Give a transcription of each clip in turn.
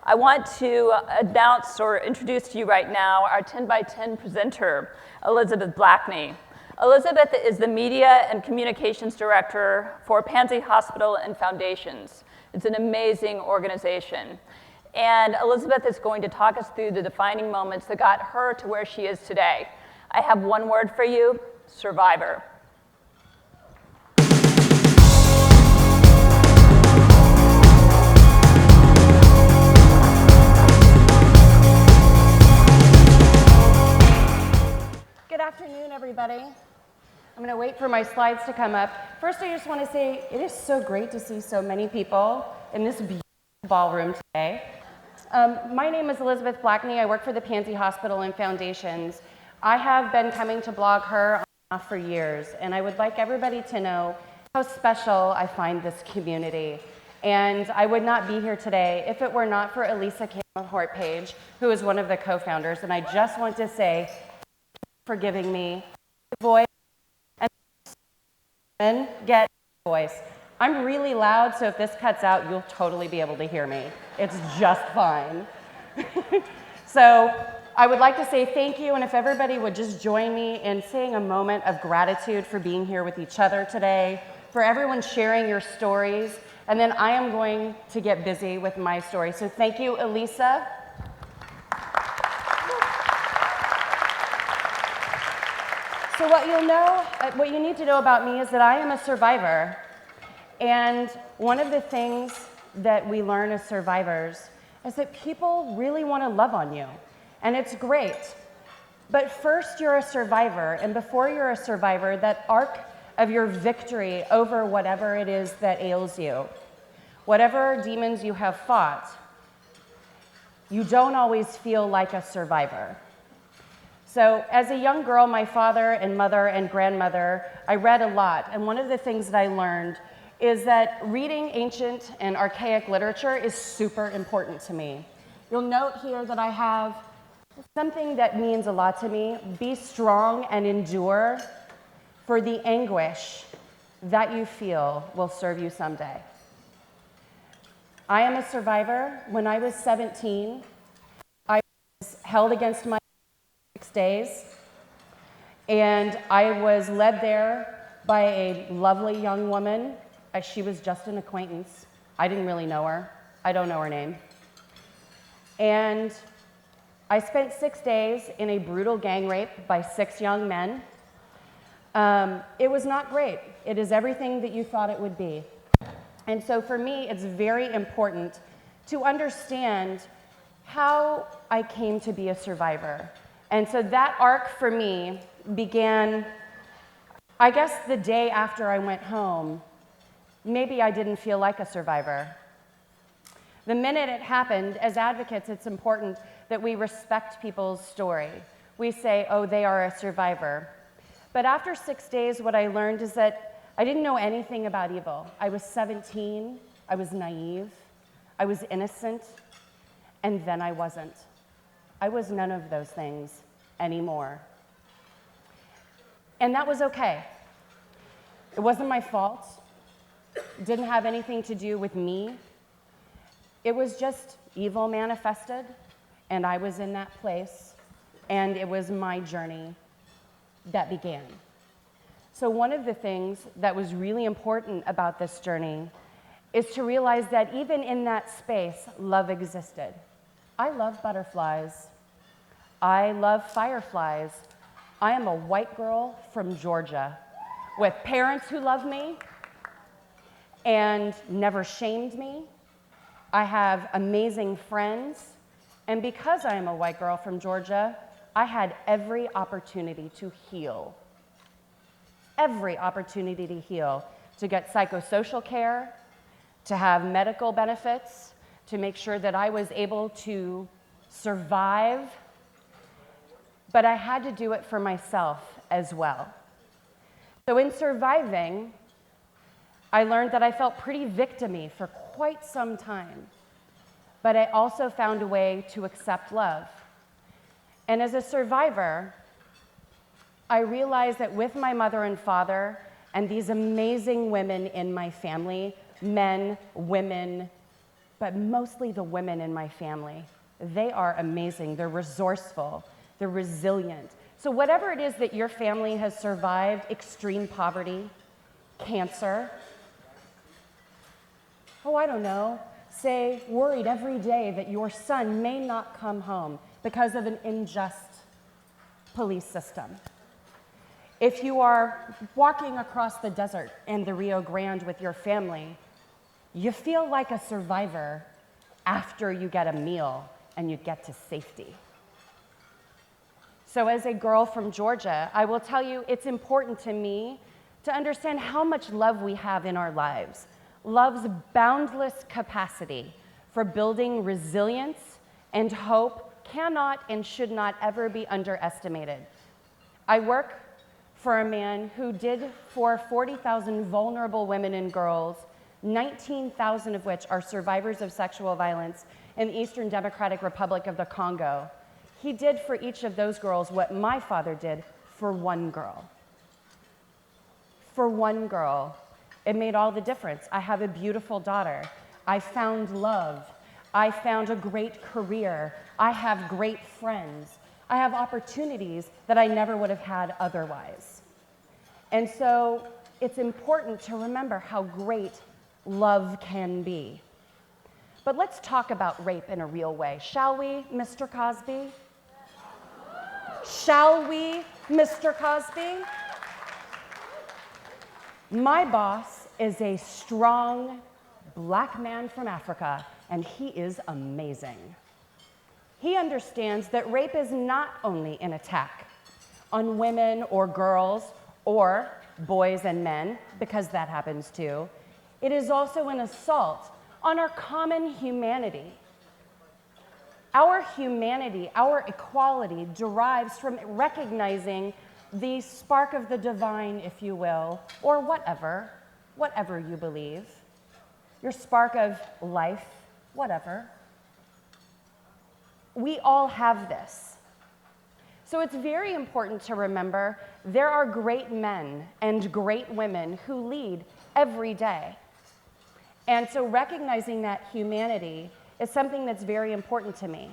I want to announce or introduce to you right now our 10 by 10 presenter, Elizabeth Blackney. Elizabeth is the Media and Communications Director for Pansy Hospital and Foundations. It's an amazing organization. And Elizabeth is going to talk us through the defining moments that got her to where she is today. I have one word for you: survivor. Good afternoon, everybody. I'm going to wait for my slides to come up. First, I just want to say it is so great to see so many people in this beautiful ballroom today. My name is Elizabeth Blackney. I work for the Pansy Hospital and Foundations. I have been coming to blog her on and off for years, and I would like everybody to know how special I find this community. And I would not be here today if it were not for Elisa Hortpage, who is one of the co-founders. And I just want to say for giving me a voice and get a voice. I'm really loud, so if this cuts out, you'll totally be able to hear me. It's just fine. So I would like to say thank you, and if everybody would just join me in saying a moment of gratitude for being here with each other today, for everyone sharing your stories, and then I am going to get busy with my story. So thank you, Elisa. So what you need to know about me is that I am a survivor. And one of the things that we learn as survivors is that people really want to love on you. And it's great. But first, you're a survivor. And before you're a survivor, that arc of your victory over whatever it is that ails you, whatever demons you have fought, you don't always feel like a survivor. So as a young girl, my father and mother and grandmother, I read a lot. And one of the things that I learned is that reading ancient and archaic literature is super important to me. You'll note here that I have something that means a lot to me: be strong and endure, for the anguish that you feel will serve you someday. I am a survivor. When I was 17, I was held against my 6 days, and I was led there by a lovely young woman. She was just an acquaintance. I didn't really know her. I don't know her name. And I spent 6 days in a brutal gang rape by 6 young men. It was not great. It is everything that you thought it would be. And so for me, it's very important to understand how I came to be a survivor. And so that arc for me began, I guess, the day after I went home. Maybe I didn't feel like a survivor. The minute it happened, as advocates, it's important that we respect people's story. We say, oh, they are a survivor. But after 6 days, what I learned is that I didn't know anything about evil. I was 17, I was naive, I was innocent, and then I wasn't. I was none of those things anymore. And that was okay. It wasn't my fault. It didn't have anything to do with me. It was just evil manifested, and I was in that place, and it was my journey that began. So one of the things that was really important about this journey is to realize that even in that space, love existed. I love butterflies. I love fireflies. I am a white girl from Georgia with parents who love me and never shamed me. I have amazing friends. And because I am a white girl from Georgia, I had every opportunity to heal. Every opportunity to heal, to get psychosocial care, to have medical benefits, to make sure that I was able to survive. But I had to do it for myself as well. So in surviving, I learned that I felt pretty victim-y for quite some time. But I also found a way to accept love. And as a survivor, I realized that with my mother and father and these amazing women in my family, men, women, but mostly the women in my family. They are amazing. They're resourceful. They're resilient. So whatever it is that your family has survived, extreme poverty, cancer, I don't know, say worried every day that your son may not come home because of an unjust police system. If you are walking across the desert in the Rio Grande with your family, you feel like a survivor after you get a meal and you get to safety. So as a girl from Georgia, I will tell you it's important to me to understand how much love we have in our lives. Love's boundless capacity for building resilience and hope cannot and should not ever be underestimated. I work for a man who did for 40,000 vulnerable women and girls, 19,000 of which are survivors of sexual violence in the Eastern Democratic Republic of the Congo. He did for each of those girls what my father did for one girl. For one girl. It made all the difference. I have a beautiful daughter. I found love. I found a great career. I have great friends. I have opportunities that I never would have had otherwise. And so it's important to remember how great love can be. But let's talk about rape in a real way, shall we, Mr. Cosby? Shall we, Mr. Cosby? My boss is a strong black man from Africa, and he is amazing. He understands that rape is not only an attack on women or girls or boys and men, because that happens too. It is also an assault on our common humanity. Our humanity, our equality derives from recognizing the spark of the divine, if you will, or whatever you believe, your spark of life, whatever. We all have this. So it's very important to remember there are great men and great women who lead every day. And so recognizing that humanity is something that's very important to me.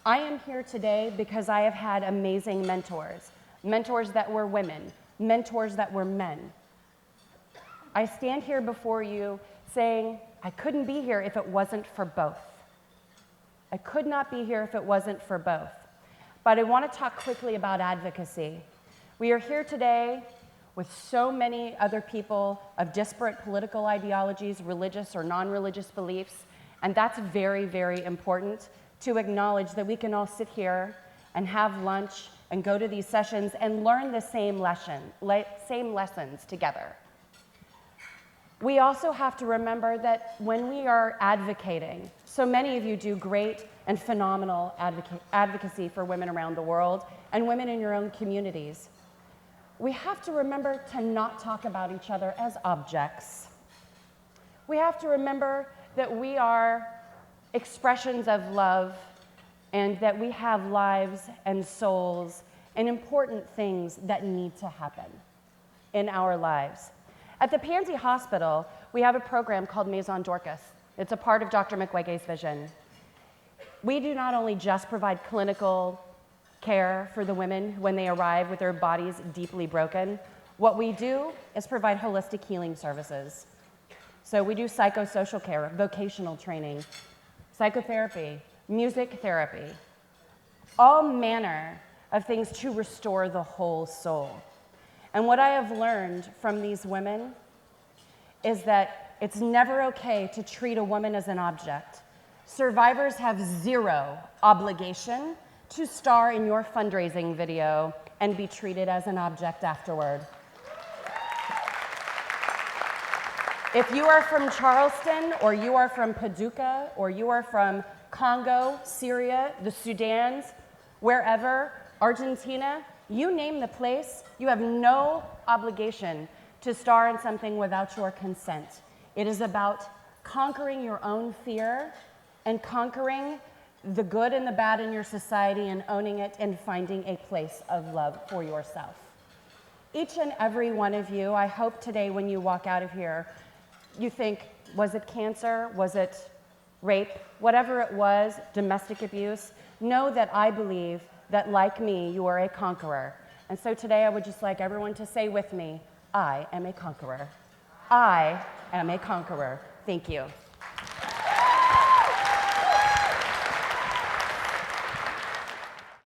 I am here today because I have had amazing mentors. Mentors that were women, mentors that were men. I stand here before you saying, I couldn't be here if it wasn't for both. I could not be here if it wasn't for both. But I want to talk quickly about advocacy. We are here today with so many other people of disparate political ideologies, religious or non-religious beliefs, and that's very, very important to acknowledge that we can all sit here and have lunch and go to these sessions and learn the same lessons together. We also have to remember that when we are advocating, so many of you do great and phenomenal advocacy for women around the world and women in your own communities. We have to remember to not talk about each other as objects. We have to remember that we are expressions of love and that we have lives and souls and important things that need to happen in our lives. At the Pansy Hospital, we have a program called Maison Dorcas. It's a part of Dr. Mukwege's vision. We do not only just provide clinical care for the women when they arrive with their bodies deeply broken. What we do is provide holistic healing services. So we do psychosocial care, vocational training, psychotherapy, music therapy, all manner of things to restore the whole soul. And what I have learned from these women is that it's never okay to treat a woman as an object. Survivors have zero obligation to star in your fundraising video and be treated as an object afterward. If you are from Charleston, or you are from Paducah, or you are from Congo, Syria, the Sudans, wherever, Argentina, you name the place, you have no obligation to star in something without your consent. It is about conquering your own fear and conquering the good and the bad in your society and owning it and finding a place of love for yourself. Each and every one of you, I hope today when you walk out of here, you think, was it cancer? Was it rape, whatever it was, domestic abuse, know that I believe that, like me, you are a conqueror. And so today I would just like everyone to say with me, I am a conqueror. I am a conqueror. Thank you.